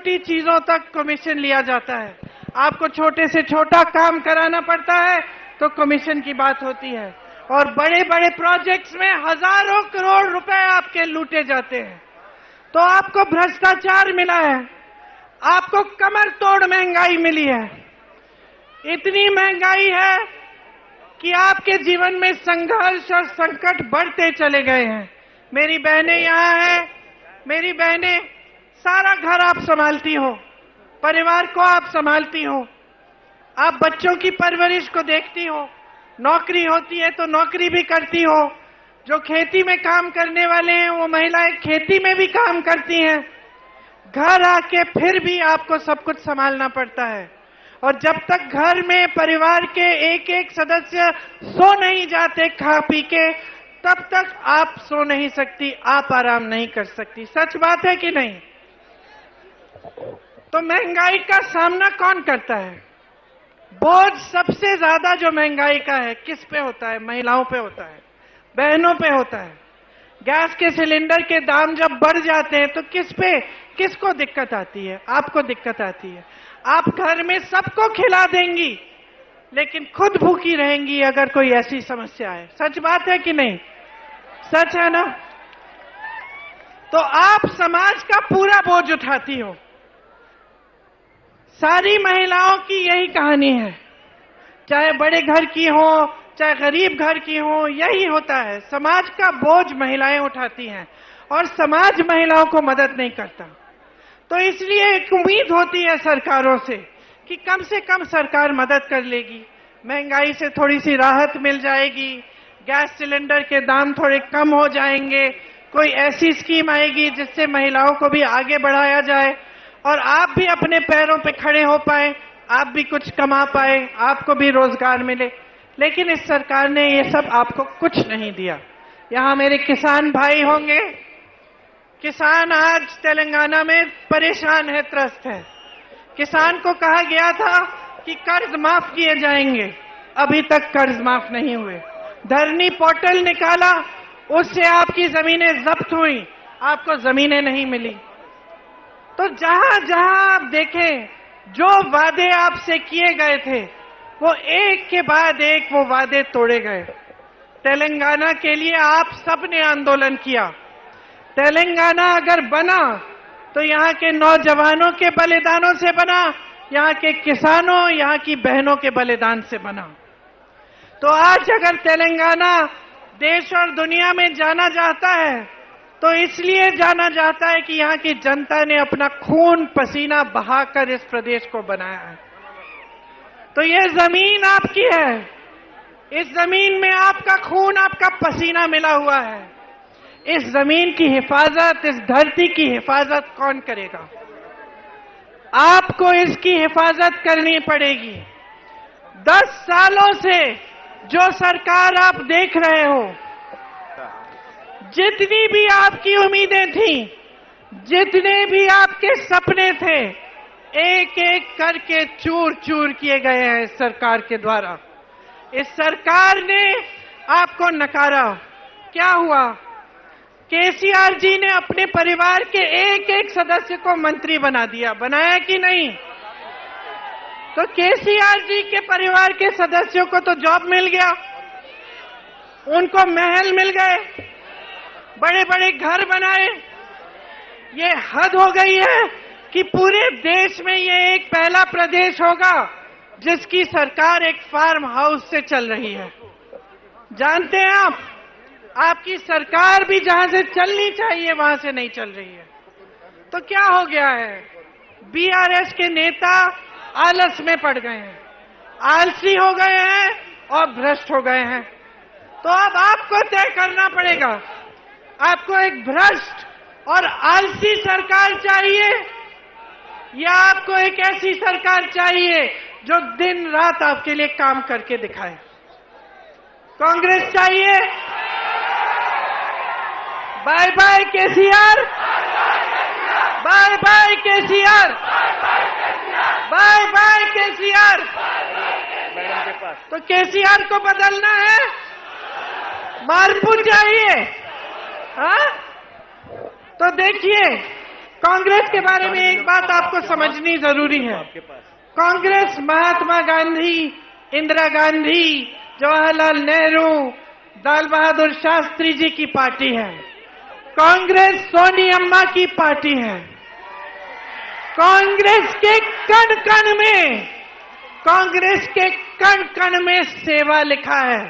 छोटी चीजों तक कमीशन लिया जाता है। आपको छोटे से छोटा काम कराना पड़ता है तो कमीशन की बात होती है, और बड़े बड़े प्रोजेक्ट्स में हजारों करोड़ रुपए आपके लूटे जाते हैं। तो आपको भ्रष्टाचार मिला है, आपको कमर तोड़ महंगाई मिली है। इतनी महंगाई है कि आपके जीवन में संघर्ष और संकट बढ़ते चले गए हैं। मेरी बहनें यहाँ हैं, मेरी बहनें, सारा घर आप संभालती हो, परिवार को आप संभालती हो, आप बच्चों की परवरिश को देखती हो, नौकरी होती है तो नौकरी भी करती हो। जो खेती में काम करने वाले हैं वो महिलाएं खेती में भी काम करती हैं। घर आके फिर भी आपको सब कुछ संभालना पड़ता है, और जब तक घर में परिवार के एक एक सदस्य सो नहीं जाते खा पी के, तब तक आप सो नहीं सकती, आप आराम नहीं कर सकती। सच बात है कि नहीं? तो महंगाई का सामना कौन करता है? बोझ सबसे ज्यादा जो महंगाई का है किस पे होता है? महिलाओं पे होता है, बहनों पे होता है। गैस के सिलेंडर के दाम जब बढ़ जाते हैं तो किसको दिक्कत आती है? आपको दिक्कत आती है। आप घर में सबको खिला देंगी लेकिन खुद भूखी रहेंगी अगर कोई ऐसी समस्या है। सच बात है कि नहीं? सच है ना? तो आप समाज का पूरा बोझ उठाती हो। सारी महिलाओं की यही कहानी है, चाहे बड़े घर की हो चाहे गरीब घर की हो, यही होता है। समाज का बोझ महिलाएं उठाती हैं और समाज महिलाओं को मदद नहीं करता। तो इसलिए एक उम्मीद होती है सरकारों से कि कम से कम सरकार मदद कर लेगी, महंगाई से थोड़ी सी राहत मिल जाएगी, गैस सिलेंडर के दाम थोड़े कम हो जाएंगे, कोई ऐसी स्कीम आएगी जिससे महिलाओं को भी आगे बढ़ाया जाए और आप भी अपने पैरों पे खड़े हो पाए, आप भी कुछ कमा पाए, आपको भी रोजगार मिले। लेकिन इस सरकार ने ये सब आपको कुछ नहीं दिया। यहां मेरे किसान भाई होंगे, किसान आज तेलंगाना में परेशान है, त्रस्त है। किसान को कहा गया था कि कर्ज माफ किए जाएंगे, अभी तक कर्ज माफ नहीं हुए। धरनी पोर्टल निकाला, उससे आपकी जमीनें जब्त हुई, आपको जमीनें नहीं मिली। तो जहां जहां आप देखें, जो वादे आपसे किए गए थे वो एक के बाद एक वो वादे तोड़े गए। तेलंगाना के लिए आप सबने आंदोलन किया। तेलंगाना अगर बना तो यहां के नौजवानों के बलिदानों से बना, यहां के किसानों, यहां की बहनों के बलिदान से बना। तो आज अगर तेलंगाना देश और दुनिया में जाना जाता है तो इसलिए जाना जाता है कि यहां की जनता ने अपना खून पसीना बहाकर इस प्रदेश को बनाया है। तो ये जमीन आपकी है, इस जमीन में आपका खून, आपका पसीना मिला हुआ है। इस जमीन की हिफाजत, इस धरती की हिफाजत कौन करेगा? आपको इसकी हिफाजत करनी पड़ेगी। 10 सालों से जो सरकार आप देख रहे हो, जितनी भी आपकी उम्मीदें थी, जितने भी आपके सपने थे, एक एक करके चूर चूर किए गए हैं इस सरकार के द्वारा। इस सरकार ने आपको नकारा। क्या हुआ? केसीआर जी ने अपने परिवार के एक एक सदस्य को मंत्री बना दिया, बनाया कि नहीं? तो केसीआर जी के परिवार के सदस्यों को तो जॉब मिल गया, उनको महल मिल गए, बड़े बड़े घर बनाए। ये हद हो गई है कि पूरे देश में ये एक पहला प्रदेश होगा जिसकी सरकार एक फार्म हाउस से चल रही है। जानते हैं आप, आपकी सरकार भी जहां से चलनी चाहिए वहां से नहीं चल रही है। तो क्या हो गया है? बीआरएस के नेता आलस में पड़ गए हैं, आलसी हो गए हैं और भ्रष्ट हो गए हैं। तो अब आपको तय करना पड़ेगा, आपको एक भ्रष्ट और आलसी सरकार चाहिए या आपको एक ऐसी सरकार चाहिए जो दिन रात आपके लिए काम करके दिखाए? कांग्रेस चाहिए? Bye bye KCR, bye bye KCR, bye bye KCR. तो केसीआर को बदलना है, मारपुर चाहिए? हाँ? तो देखिए, कांग्रेस के बारे में एक बात आपको समझनी जरूरी है। कांग्रेस महात्मा गांधी, इंदिरा गांधी, जवाहरलाल नेहरू, लाल बहादुर शास्त्री जी की पार्टी है। कांग्रेस सोनी अम्मा की पार्टी है। कांग्रेस के कण कण में, कांग्रेस के कण कण में सेवा लिखा है।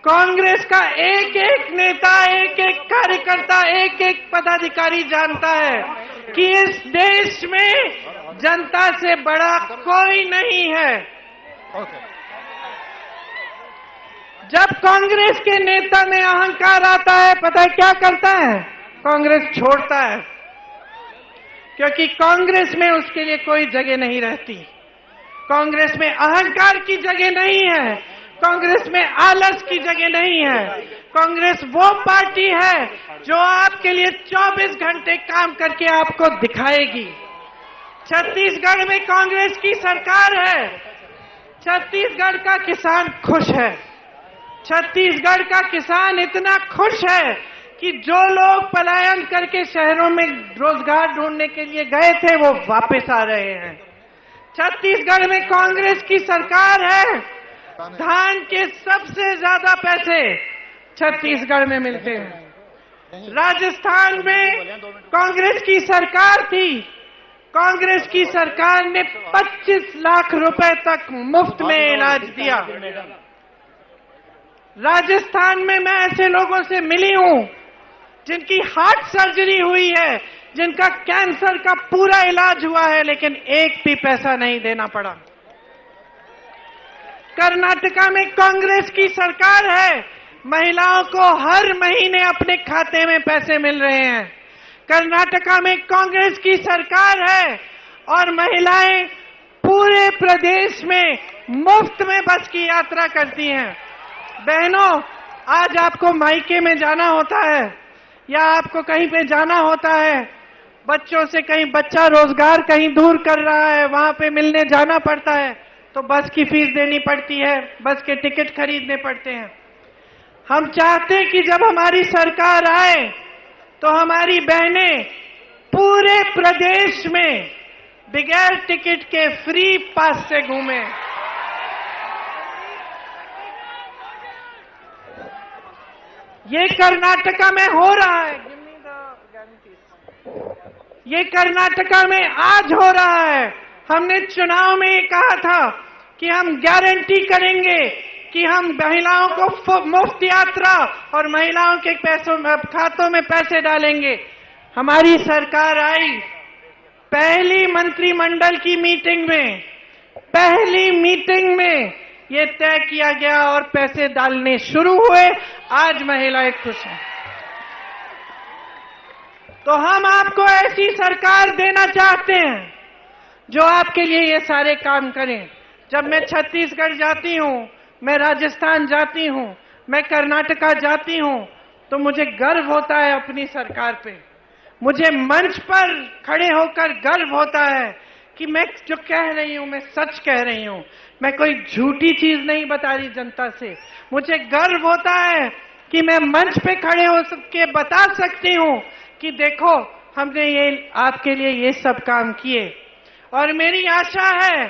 कांग्रेस का एक एक नेता, एक एक कार्यकर्ता, एक एक पदाधिकारी जानता है कि इस देश में जनता से बड़ा कोई नहीं है। जब कांग्रेस के नेता में अहंकार आता है, पता है क्या करता है? कांग्रेस छोड़ता है, क्योंकि कांग्रेस में उसके लिए कोई जगह नहीं रहती। कांग्रेस में अहंकार की जगह नहीं है, कांग्रेस में आलस की जगह नहीं है। कांग्रेस वो पार्टी है जो आपके लिए 24 घंटे काम करके आपको दिखाएगी। छत्तीसगढ़ में कांग्रेस की सरकार है। छत्तीसगढ़ का किसान खुश है। छत्तीसगढ़ का किसान इतना खुश है कि जो लोग पलायन करके शहरों में रोजगार ढूंढने के लिए गए थे, वो वापस आ रहे हैं। छत्तीसगढ़ में कांग्रेस की सरकार है। धान के सबसे ज्यादा पैसे छत्तीसगढ़ में मिलते हैं। राजस्थान में कांग्रेस की सरकार थी। कांग्रेस की सरकार ने 25 लाख रुपए तक मुफ्त में इलाज दिया। राजस्थान में मैं ऐसे लोगों से मिली हूं जिनकी हार्ट सर्जरी हुई है, जिनका कैंसर का पूरा इलाज हुआ है, लेकिन एक भी पैसा नहीं देना पड़ा। कर्नाटका में कांग्रेस की सरकार है। महिलाओं को हर महीने अपने खाते में पैसे मिल रहे हैं। कर्नाटका में कांग्रेस की सरकार है और महिलाएं पूरे प्रदेश में मुफ्त में बस की यात्रा करती हैं। बहनों, आज आपको मायके में जाना होता है या आपको कहीं पे जाना होता है, बच्चों से कहीं बच्चा रोजगार कहीं दूर कर रहा है, वहां पे मिलने जाना पड़ता है, तो बस की फीस देनी पड़ती है, बस के टिकट खरीदने पड़ते हैं। हम चाहते हैं कि जब हमारी सरकार आए तो हमारी बहनें पूरे प्रदेश में बगैर टिकट के फ्री पास से घूमें। ये कर्नाटका में हो रहा है। ये कर्नाटका में आज हो रहा है। हमने चुनाव में ये कहा था कि हम गारंटी करेंगे कि हम महिलाओं को मुफ्त यात्रा और महिलाओं के पैसों में खातों में पैसे डालेंगे। हमारी सरकार आई, पहली मंत्रिमंडल की मीटिंग में, पहली मीटिंग में ये तय किया गया और पैसे डालने शुरू हुए। आज महिलाएं खुश हैं। तो हम आपको ऐसी सरकार देना चाहते हैं जो आपके लिए ये सारे काम करें। जब मैं छत्तीसगढ़ जाती हूं, मैं राजस्थान जाती हूं, मैं कर्नाटका जाती हूं, तो मुझे गर्व होता है अपनी सरकार पे। मुझे मंच पर खड़े होकर गर्व होता है कि मैं जो कह रही हूं मैं सच कह रही हूं, मैं कोई झूठी चीज नहीं बता रही जनता से। मुझे गर्व होता है कि मैं मंच पे खड़े हो के बता सकती हूं कि देखो हमने ये आपके लिए ये सब काम किए। और मेरी आशा है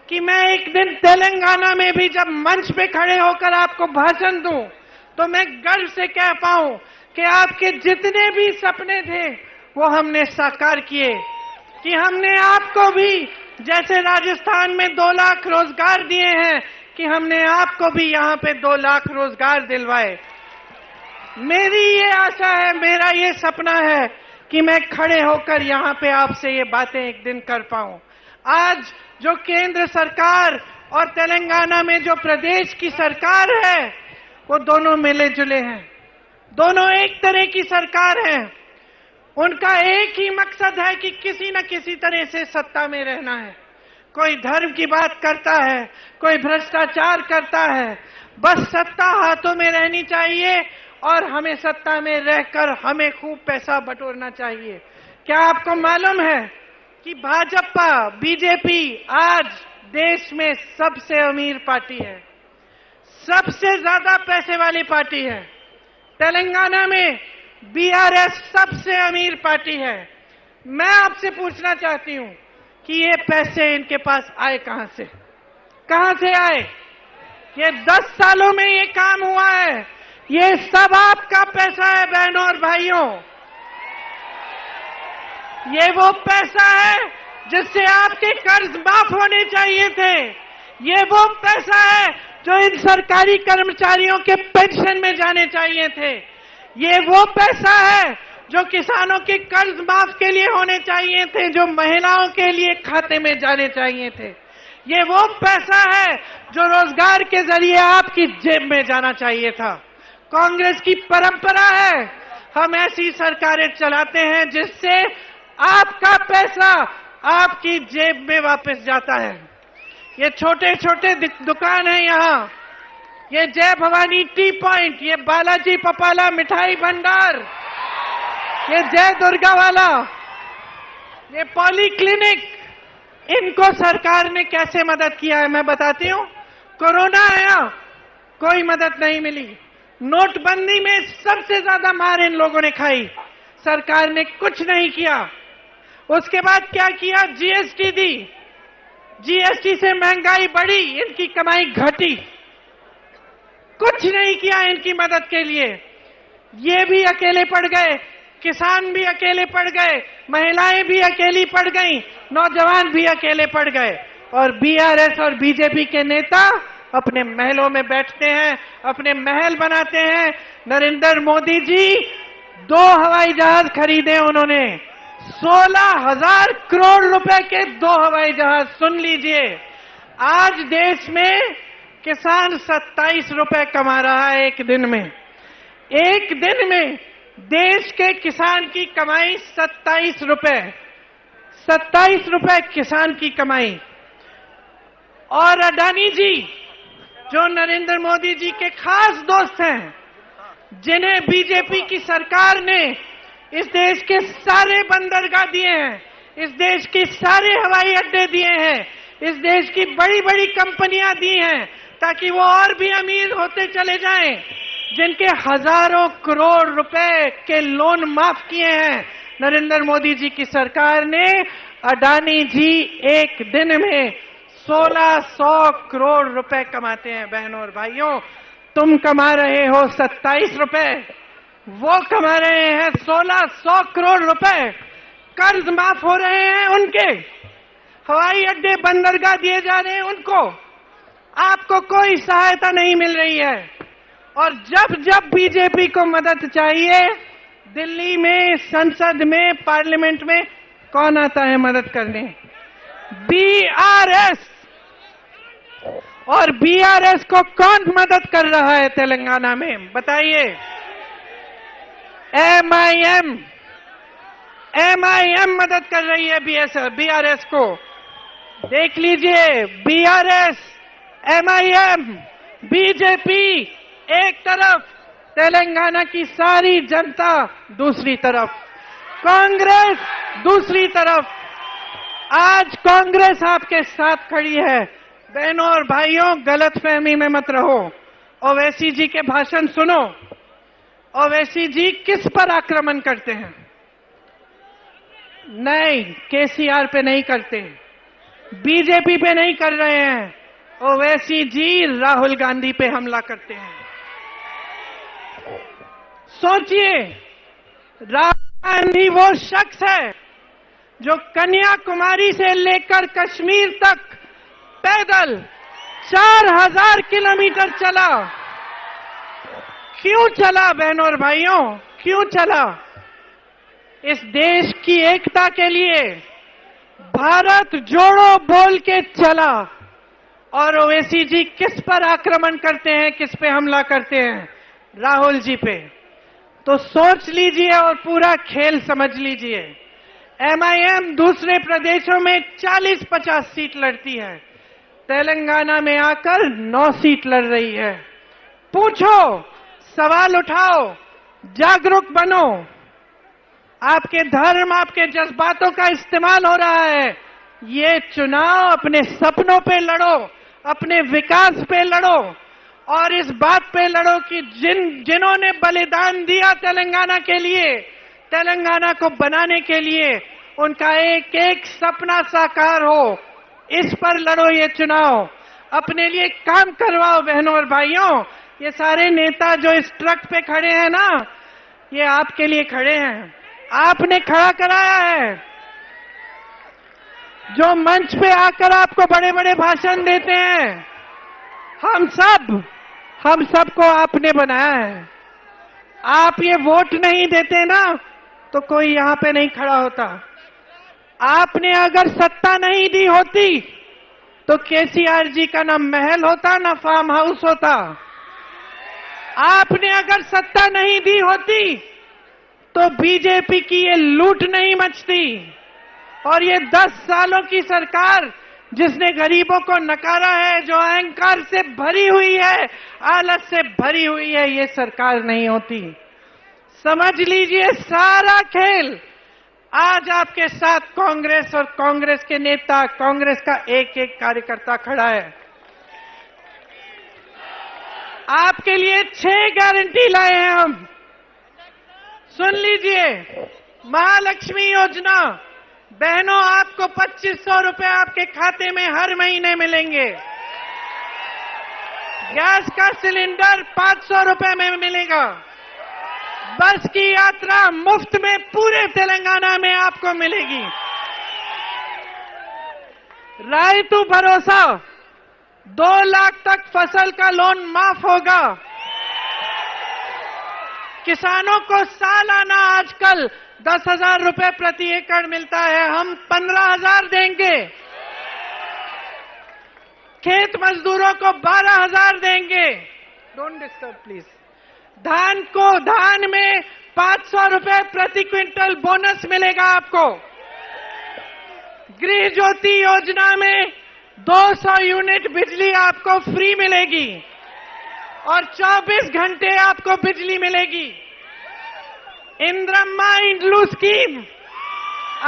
कि मैं एक दिन तेलंगाना में भी जब मंच पे खड़े होकर आपको भाषण दूं तो मैं गर्व से कह पाऊं कि आपके जितने भी सपने थे वो हमने साकार किए। कि हमने आपको भी, जैसे राजस्थान में 2 लाख रोजगार दिए हैं, कि हमने आपको भी यहां पे 2 लाख रोजगार दिलवाए। मेरी ये आशा है, मेरा ये सपना है कि मैं खड़े होकर यहां पे आपसे ये बातें एक दिन कर पाऊं। आज जो केंद्र सरकार और तेलंगाना में जो प्रदेश की सरकार है, वो दोनों मिले जुले हैं, दोनों एक तरह की सरकार है। उनका एक ही मकसद है कि किसी न किसी तरह से सत्ता में रहना है। कोई धर्म की बात करता है, कोई भ्रष्टाचार करता है, बस सत्ता हाथों में रहनी चाहिए और हमें सत्ता में रहकर हमें खूब पैसा बटोरना चाहिए। क्या आपको मालूम है कि भाजपा, बीजेपी आज देश में सबसे अमीर पार्टी है, सबसे ज्यादा पैसे वाली पार्टी है। तेलंगाना में बीआरएस सबसे अमीर पार्टी है। मैं आपसे पूछना चाहती हूं कि ये पैसे इनके पास आए कहां से आए? ये 10 सालों में ये काम हुआ है। ये सब आपका पैसा है बहनों और भाइयों। ये वो पैसा है जिससे आपके कर्ज माफ होने चाहिए थे। ये वो पैसा है जो इन सरकारी कर्मचारियों के पेंशन में जाने चाहिए थे। ये वो पैसा है जो किसानों के कर्ज माफ के लिए होने चाहिए थे, जो महिलाओं के लिए खाते में जाने चाहिए थे। ये वो पैसा है जो रोजगार के जरिए आपकी जेब में जाना चाहिए था। कांग्रेस की परंपरा है, हम ऐसी सरकारें चलाते हैं जिससे आपका पैसा आपकी जेब में वापस जाता है। ये छोटे छोटे दुकान है यहाँ, ये जय भवानी टी पॉइंट, ये बालाजी पपाला मिठाई भंडार, ये जय दुर्गा वाला, ये पॉली क्लिनिक, इनको सरकार ने कैसे मदद किया है मैं बताती हूं। कोरोना आया, कोई मदद नहीं मिली। नोटबंदी में सबसे ज्यादा मार इन लोगों ने खाई, सरकार ने कुछ नहीं किया। उसके बाद क्या किया? जीएसटी दी, जीएसटी से महंगाई बढ़ी, इनकी कमाई घटी। कुछ नहीं किया इनकी मदद के लिए। ये भी अकेले पड़ गए, किसान भी अकेले पड़ गए, महिलाएं भी अकेली पड़ गईं, नौजवान भी अकेले पड़ गए। और बीआरएस और बीजेपी के नेता अपने महलों में बैठते हैं, अपने महल बनाते हैं। नरेंद्र मोदी जी 2 हवाई जहाज खरीदे उन्होंने, 16,000 करोड़ रुपए के 2 हवाई जहाज। सुन लीजिए, आज देश में किसान 27 रुपए कमा रहा है एक दिन में। एक दिन में देश के किसान की कमाई 27 रुपए, 27 रुपए किसान की कमाई। और अडानी जी जो नरेंद्र मोदी जी के खास दोस्त हैं, जिन्हें बीजेपी की सरकार ने इस देश के सारे बंदरगाह दिए हैं, इस देश के सारे हवाई अड्डे दिए हैं, इस देश की बड़ी बड़ी कंपनियां दी हैं ताकि वो और भी अमीर होते चले जाएं, जिनके हजारों करोड़ रुपए के लोन माफ किए हैं नरेंद्र मोदी जी की सरकार ने, अडानी जी एक दिन में 1600 करोड़ रुपए कमाते हैं। बहनों और भाइयों, तुम कमा रहे हो 27 रुपए, वो कमा रहे हैं 1600 करोड़ रुपए। कर्ज माफ हो रहे हैं उनके, हवाई अड्डे बंदरगाह दिए जा रहे हैं उनको, आपको कोई सहायता नहीं मिल रही है। और जब जब बीजेपी को मदद चाहिए, दिल्ली में, संसद में, पार्लियामेंट में कौन आता है मदद करने? बीआरएस। और बीआरएस को कौन मदद कर रहा है तेलंगाना में बताइए? एमआईएम मदद कर रही है बीआरएस को। देख लीजिए, बीआरएस, एमआईएम, बीजेपी एक तरफ, तेलंगाना की सारी जनता दूसरी तरफ, कांग्रेस दूसरी तरफ। आज कांग्रेस आपके साथ खड़ी है। बहनों और भाइयों, गलतफहमी में मत रहो। ओवैसी जी के भाषण सुनो। ओवैसी जी किस पर आक्रमण करते हैं? नहीं, केसीआर पे नहीं करते, बीजेपी पे नहीं कर रहे हैं। ओवैसी जी राहुल गांधी पे हमला करते हैं। सोचिए, राहुल गांधी वो शख्स है जो कन्याकुमारी से लेकर कश्मीर तक पैदल 4000 किलोमीटर चला। क्यों चला बहनों और भाइयों, क्यों चला? इस देश की एकता के लिए भारत जोड़ो बोल के चला। और ओवैसी जी किस पर आक्रमण करते हैं, किस पे हमला करते हैं? राहुल जी पे। तो सोच लीजिए और पूरा खेल समझ लीजिए। एमआईएम दूसरे प्रदेशों में 40-50 सीट लड़ती है, तेलंगाना में आकर 9 सीट लड़ रही है। पूछो, सवाल उठाओ, जागरूक बनो। आपके धर्म, आपके जज्बातों का इस्तेमाल हो रहा है। ये चुनाव अपने सपनों पे लड़ो, अपने विकास पे लड़ो। और इस बात पे लड़ो कि जिन्होंने बलिदान दिया तेलंगाना के लिए, तेलंगाना को बनाने के लिए, उनका एक एक सपना साकार हो। इस पर लड़ो ये चुनाव, अपने लिए काम करवाओ बहनों और भाइयों। ये सारे नेता जो इस ट्रक पे खड़े हैं ना, ये आपके लिए खड़े हैं, आपने खड़ा कराया है। जो मंच पे आकर आपको बड़े बड़े भाषण देते हैं, हम सबको आपने बनाया है। आप ये वोट नहीं देते ना, तो कोई यहां पे नहीं खड़ा होता। आपने अगर सत्ता नहीं दी होती, तो केसीआर जी का ना महल होता, ना फार्म हाउस होता। आपने अगर सत्ता नहीं दी होती, तो बीजेपी की ये लूट नहीं मचती। और ये 10 सालों की सरकार जिसने गरीबों को नकारा है, जो अहंकार से भरी हुई है, आलस से भरी हुई है, ये सरकार नहीं होती। समझ लीजिए, सारा खेल आज आपके साथ कांग्रेस और कांग्रेस के नेता, कांग्रेस का एक एक कार्यकर्ता खड़ा है। आपके लिए 6 गारंटी लाए हैं हम। सुन लीजिए, महालक्ष्मी योजना, बहनों आपको 2500 रुपए आपके खाते में हर महीने मिलेंगे। गैस का सिलेंडर 500 रुपए में मिलेगा। बस की यात्रा मुफ्त में पूरे तेलंगाना में आपको मिलेगी। रायतु भरोसा, 2 लाख तक फसल का लोन माफ होगा। किसानों को सालाना आजकल 10,000 रुपए प्रति एकड़ मिलता है, हम 15,000 देंगे। खेत मजदूरों को 12,000 देंगे। Don't disturb please. धान में 500 रुपए प्रति क्विंटल बोनस मिलेगा आपको। गृह ज्योति योजना में 200 यूनिट बिजली आपको फ्री मिलेगी और 24 घंटे आपको बिजली मिलेगी। इंद्रम्मा इंड्लू स्कीम,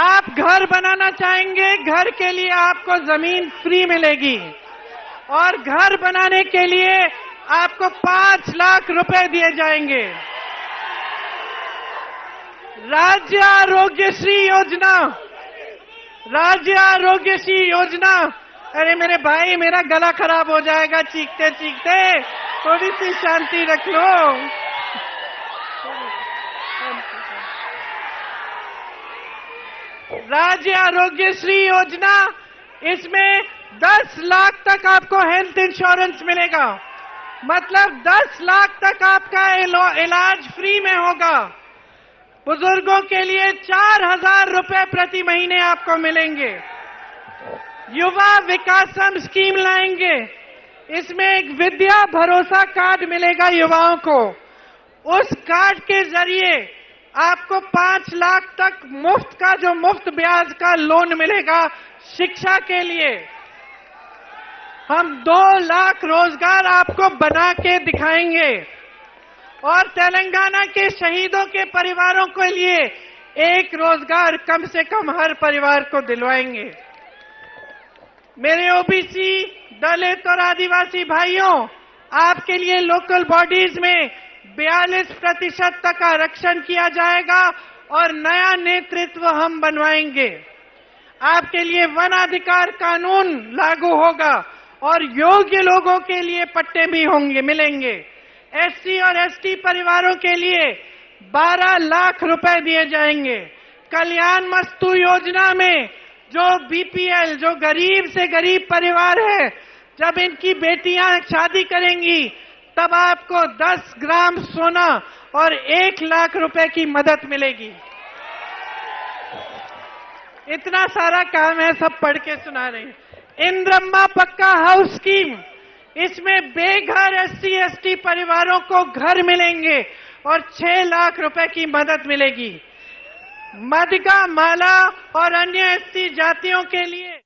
आप घर बनाना चाहेंगे, घर के लिए आपको जमीन फ्री मिलेगी और घर बनाने के लिए आपको 5 लाख रुपए दिए जाएंगे। राज्य आरोग्यश्री योजना, राज्य आरोग्यश्री योजना, अरे मेरे भाई, मेरा गला खराब हो जाएगा चीखते चीखते, थोड़ी सी शांति रख लो। राज्य आरोग्यश्री योजना, इसमें 10 लाख तक आपको हेल्थ इंश्योरेंस मिलेगा। मतलब 10 लाख तक आपका इलाज फ्री में होगा। बुजुर्गों के लिए 4,000 रुपए प्रति महीने आपको मिलेंगे। युवा विकासम स्कीम लाएंगे, इसमें एक विद्या भरोसा कार्ड मिलेगा युवाओं को। उस कार्ड के जरिए आपको 5 लाख तक मुफ्त का, जो मुफ्त ब्याज का लोन मिलेगा शिक्षा के लिए। हम 2 लाख रोजगार आपको बना के दिखाएंगे और तेलंगाना के शहीदों के परिवारों के लिए एक रोजगार कम से कम हर परिवार को दिलवाएंगे। मेरे ओबीसी, दलित और आदिवासी भाइयों, आपके लिए लोकल बॉडीज में 42% तक आरक्षण किया जाएगा और नया नेतृत्व हम बनवाएंगे। आपके लिए वन अधिकार कानून लागू होगा और योग्य लोगों के लिए पट्टे भी होंगे, मिलेंगे। एससी और एसटी परिवारों के लिए 12 लाख रुपए दिए जाएंगे। कल्याण मस्तु योजना में जो बीपीएल, जो गरीब से गरीब परिवार है, जब इनकी बेटियां शादी करेंगी तब आपको 10 ग्राम सोना और 1 लाख रुपए की मदद मिलेगी। इतना सारा काम है, सब पढ़ के सुना रहे हैं। इंद्रम्मा पक्का हाउस स्कीम, इसमें बेघर एससी एसटी परिवारों को घर मिलेंगे और 6 लाख रुपए की मदद मिलेगी। मदगा, माला और अन्य एसटी जातियों के लिए